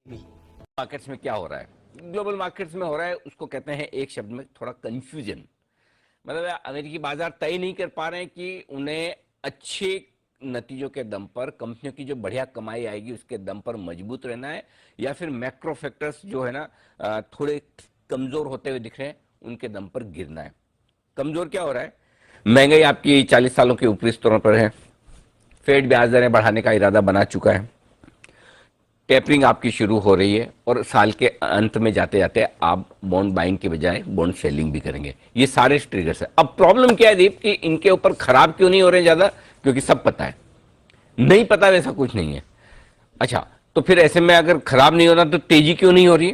Markets में क्या हो रहा है, ग्लोबल मार्केट्स में हो रहा है, उसको कहते हैं एक शब्द में थोड़ा कंफ्यूजन। मतलब अमेरिकी बाजार तय नहीं कर पा रहे हैं कि उन्हें अच्छे नतीजों के दम पर, कंपनियों की जो बढ़िया कमाई आएगी उसके दम पर मजबूत रहना है, या फिर मैक्रो फैक्टर्स जो है ना थोड़े कमजोर होते हुए दिख रहे हैं उनके दम पर गिरना है। कमजोर क्या हो रहा है? महंगाई आपकी 40 सालों के ऊपरी स्तरों पर है, फेड ब्याज दरें बढ़ाने का इरादा बना चुका है, टेपरिंग आपकी शुरू हो रही है, और साल के अंत में जाते जाते आप बॉन्ड बाइंग के बजाय बॉन्ड सेलिंग भी करेंगे। ये सारे ट्रिगर्स है। अब प्रॉब्लम क्या है दीप कि इनके ऊपर खराब क्यों नहीं हो रहे ज्यादा? क्योंकि सब पता है, नहीं पता वैसा कुछ नहीं है। अच्छा, तो फिर ऐसे में अगर खराब नहीं होना तो तेजी क्यों नहीं हो रही?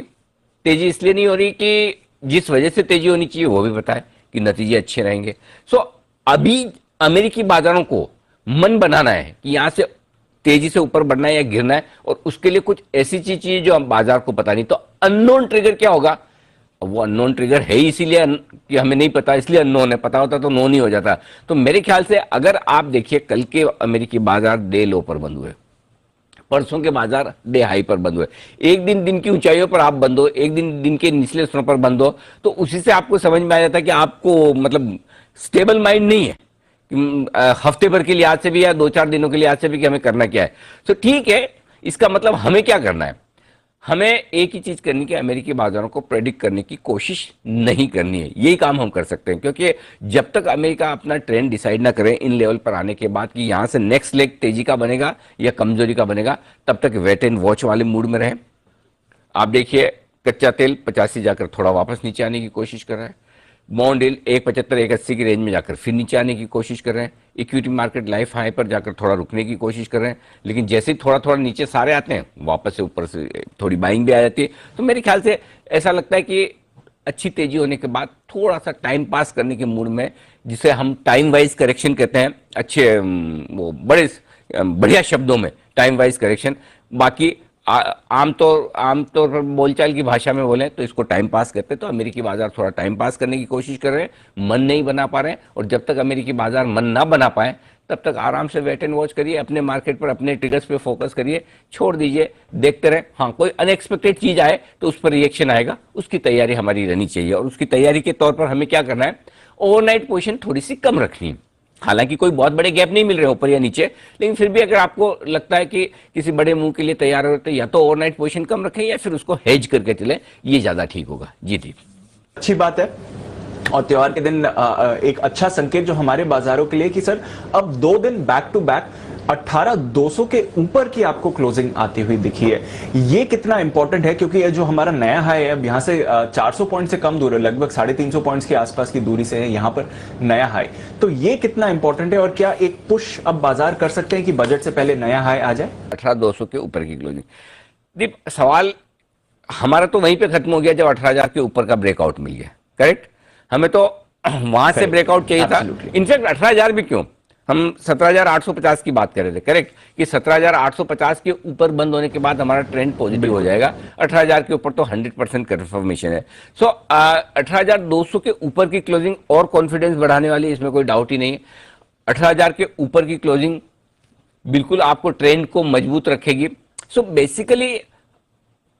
तेजी इसलिए नहीं हो रही कि जिस वजह से तेजी होनी चाहिए वो भी पता है कि नतीजे अच्छे रहेंगे। सो अभी अमेरिकी बाजारों को मन बनाना है कि यहां से तेजी से ऊपर बढ़ना है या गिरना है, और उसके लिए कुछ ऐसी चीज चाहिए जो हम बाजार को पता नहीं। तो अननोन ट्रिगर क्या होगा? वो अननोन ट्रिगर है ही इसीलिए कि हमें नहीं पता, इसलिए अननोन है। पता होता तो नोन ही हो जाता। तो मेरे ख्याल से अगर आप देखिए, कल के अमेरिकी बाजार डे लो पर बंद हुए, परसों के बाजार डे हाई पर बंद हुए। एक दिन दिन की ऊंचाइयों पर आप बंद हो, एक दिन दिन के निचले स्तरों पर बंद हो, तो उसी से आपको समझ में आ जाता है कि आपको मतलब स्टेबल माइंड नहीं है हफ्ते भर के लिहाज से भी या 2-4 दिनों के लिहाज से भी कि हमें करना क्या है। तो ठीक है, इसका मतलब हमें क्या करना है? हमें एक ही चीज करनी है, अमेरिकी बाजारों को प्रेडिक्ट करने की कोशिश नहीं करनी है। यही काम हम कर सकते हैं, क्योंकि जब तक अमेरिका अपना ट्रेंड डिसाइड ना करे इन लेवल पर आने के बाद कि यहां से नेक्स्ट लेग तेजी का बनेगा या कमजोरी का बनेगा, तब तक वेट एंड वॉच वाले मूड में रहे। आप देखिए, कच्चा तेल 85 जाकर थोड़ा वापस नीचे आने की कोशिश कर रहा है, बॉन्ड यील्ड 1.75-1.80 की रेंज में जाकर फिर नीचे आने की कोशिश कर रहे हैं, इक्विटी मार्केट लाइफ हाई पर जाकर थोड़ा रुकने की कोशिश कर रहे हैं। लेकिन जैसे ही थोड़ा थोड़ा नीचे सारे आते हैं, वापस से ऊपर से थोड़ी बाइंग भी आ जाती है। तो मेरे ख्याल से ऐसा लगता है कि अच्छी तेजी होने के बाद थोड़ा सा टाइम पास करने के मूड में, जिसे हम टाइम वाइज करेक्शन कहते हैं, अच्छे वो बड़े बढ़िया शब्दों में टाइम वाइज करेक्शन। बाकी आमतौर पर बोलचाल की भाषा में बोले तो इसको टाइम पास कहते हैं। तो अमेरिकी बाजार थोड़ा टाइम पास करने की कोशिश कर रहे हैं, मन नहीं बना पा रहे हैं। और जब तक अमेरिकी बाजार मन ना बना पाए तब तक आराम से वेट एंड वॉच करिए, अपने मार्केट पर अपने ट्रिगर्स पे फोकस करिए, छोड़ दीजिए, देखते रहे। हाँ, कोई अनएक्सपेक्टेड चीज आए तो उस पर रिएक्शन आएगा, उसकी तैयारी हमारी रहनी चाहिए। और उसकी तैयारी के तौर पर हमें क्या करना है? ओवरनाइट पोजीशन थोड़ी सी कम रखनी है। हालांकि कोई बहुत बड़े गैप नहीं मिल रहे ऊपर या नीचे, लेकिन फिर भी अगर आपको लगता है कि किसी बड़े मूव के लिए तैयार हो तो या तो ओवरनाइट पोजीशन कम रखें या फिर उसको हेज करके चले, ये ज्यादा ठीक होगा। जी जी, अच्छी बात है। और त्योहार के दिन एक अच्छा संकेत जो हमारे बाजारों के लिए कि सर अब 2 दिन बैक टू बैक 18,200 के ऊपर की आपको क्लोजिंग आती हुई दिखी है। ये कितना इंपॉर्टेंट है, क्योंकि ये जो हमारा नया हाई है, अब यहां से 400 पॉइंट से कम दूर है, लगभग 350 पॉइंट्स के आसपास की दूरी से है यहां पर नया हाई। तो ये कितना इंपॉर्टेंट है, और क्या एक पुश अब बाजार कर सकते हैं कि बजट से पहले नया हाई आ जाए? 18,200 के ऊपर की क्लोजिंग। दीप, सवाल हमारा तो वहीं पे खत्म हो गया जब 18,000 के ऊपर का ब्रेकआउट मिल गया। करेक्ट, हमें तो वहां से ब्रेकआउट चाहिए था। इनफैक्ट 18,000 भी क्यों, हम 17,850 की बात कर रहे थे। करेक्ट, कि 17,850 के ऊपर बंद होने के बाद हमारा ट्रेंड पॉजिटिव हो जाएगा। 18,000 के ऊपर तो 100% कंफर्मेशन है। सो 18,200 के ऊपर की क्लोजिंग और कॉन्फिडेंस बढ़ाने वाली, इसमें कोई डाउट ही नहीं है। 18,000 के ऊपर की क्लोजिंग बिल्कुल आपको ट्रेंड को मजबूत रखेगी। सो बेसिकली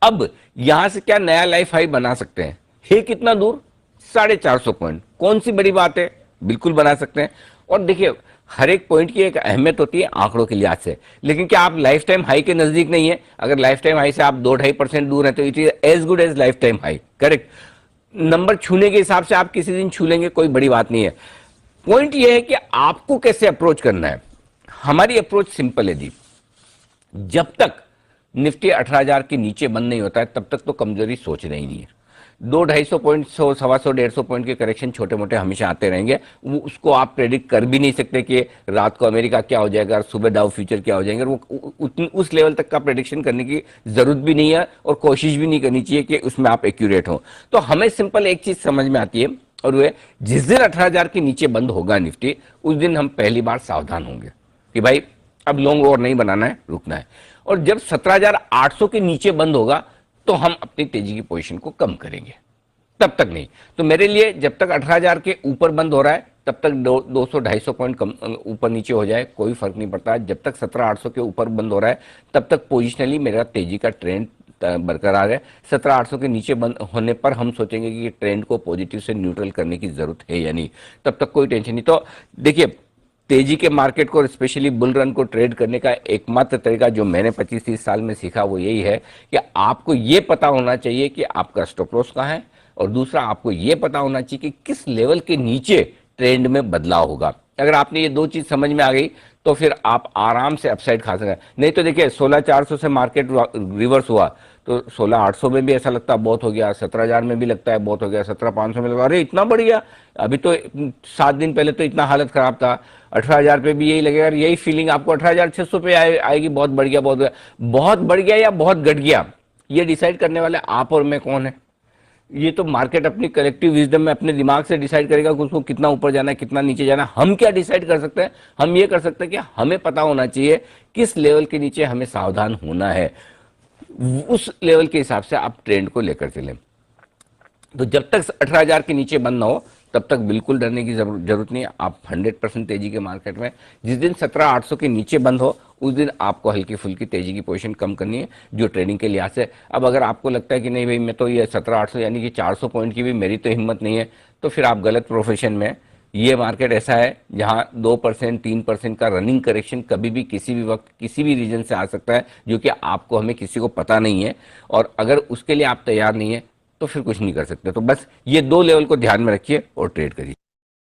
अब यहां से क्या नया लाइफ हाई बना सकते हैं? है कितना दूर? 450 पॉइंट। कौन सी बड़ी बात है, बिल्कुल बना सकते हैं। और देखिए, हर एक पॉइंट की एक अहमियत होती है आंकड़ों के लिहाज से, लेकिन क्या आप लाइफ टाइम हाई के नजदीक नहीं है? अगर लाइफ टाइम हाई से आप 2-2.5% दूर हैं तो it is as good as lifetime high. Correct, number छूने के हिसाब से आप किसी दिन छू लेंगे, कोई बड़ी बात नहीं है। पॉइंट यह है कि आपको कैसे अप्रोच करना है। हमारी अप्रोच सिंपल है जी, जब तक निफ्टी 18,000 के नीचे बंद नहीं होता है तब तक तो कमजोरी सोचना ही नहीं है। 200-250 पॉइंट, 100, 125, 150 पॉइंट के करेक्शन छोटे मोटे हमेशा आते रहेंगे। वो उसको आप प्रेडिक्ट कर भी नहीं सकते कि रात को अमेरिका क्या हो जाएगा, सुबह डाउ फ्यूचर क्या हो जाएंगे। वो उस लेवल तक का प्रेडिक्शन करने की जरूरत भी नहीं है, और कोशिश भी नहीं करनी चाहिए कि उसमें आप एक्यूरेट हो। तो हमें सिंपल एक चीज समझ में आती है, और वो जिस दिन 18,000 के नीचे बंद होगा निफ्टी, उस दिन हम पहली बार सावधान होंगे कि भाई अब लॉन्ग और नहीं बनाना है, रुकना है। और जब 17,800 के नीचे बंद होगा तो हम अपनी तेजी की पोजीशन को कम करेंगे, तब तक नहीं। तो मेरे लिए जब तक 18,000 के ऊपर बंद हो रहा है तब तक 200-250 पॉइंट कम ऊपर नीचे हो जाए कोई फर्क नहीं पड़ता। जब तक 17,800 के ऊपर बंद हो रहा है तब तक पोजिशनली मेरा तेजी का ट्रेंड बरकरार है। 17,800 के नीचे बंद होने पर हम सोचेंगे कि ट्रेंड को पॉजिटिव से न्यूट्रल करने की जरूरत है या नहीं, तब तक कोई टेंशन नहीं। तो देखिए, तेजी के मार्केट को, स्पेशली बुल रन को ट्रेड करने का एकमात्र तरीका जो मैंने 25-30 साल में सीखा वो यही है कि आपको ये पता होना चाहिए कि आपका स्टॉप लॉस कहाँ है, और दूसरा आपको ये पता होना चाहिए कि किस लेवल के नीचे ट्रेंड में बदलाव होगा। अगर आपने ये दो चीज समझ में आ गई तो फिर आप आराम से अपसाइड खा सकते हैं। नहीं तो देखिए, 16,400 से मार्केट रिवर्स हुआ तो 16,800 में भी ऐसा लगता है बहुत हो गया, 17,000 में भी लगता है बहुत हो गया, 17,500 में लगा अरे इतना बढ़ गया। अभी तो 7 दिन पहले तो इतना हालत खराब था। 18,000 पे भी यही लगेगा, यही फीलिंग आपको 18,600 पे आएगी, बहुत बढ़ गया, बहुत बढ़ गया या बहुत घट गया, ये डिसाइड करने वाले आप और मैं कौन है? ये तो मार्केट अपनी कलेक्टिव विजडम में अपने दिमाग से डिसाइड करेगा कि उसको कितना ऊपर जाना है, कितना नीचे जाना है। हम क्या डिसाइड कर सकते हैं? हम ये कर सकते हैं कि हमें पता होना चाहिए किस लेवल के नीचे हमें सावधान होना है, उस लेवल के हिसाब से आप ट्रेंड को लेकर चलें। तो जब तक 18,000 के नीचे बंद ना हो तब तक बिल्कुल डरने की जरूरत नहीं है। आप 100% तेजी के मार्केट में, जिस दिन 17,800 के नीचे बंद हो उस दिन आपको हल्की फुल्की तेजी की पोजीशन कम करनी है, जो ट्रेडिंग के लिहाज से। अब अगर आपको लगता है कि नहीं भाई मैं तो ये 17,800 यानी कि 400 पॉइंट की भी मेरी तो हिम्मत नहीं है, तो फिर आप गलत प्रोफेशन में। ये मार्केट ऐसा है जहां 2% 3% का रनिंग करेक्शन कभी भी किसी भी वक्त किसी भी रीजन से आ सकता है, जो कि आपको हमें किसी को पता नहीं है, और अगर उसके लिए आप तैयार नहीं है तो फिर कुछ नहीं कर सकते। तो बस ये दो लेवल को ध्यान में रखिए और ट्रेड करिए।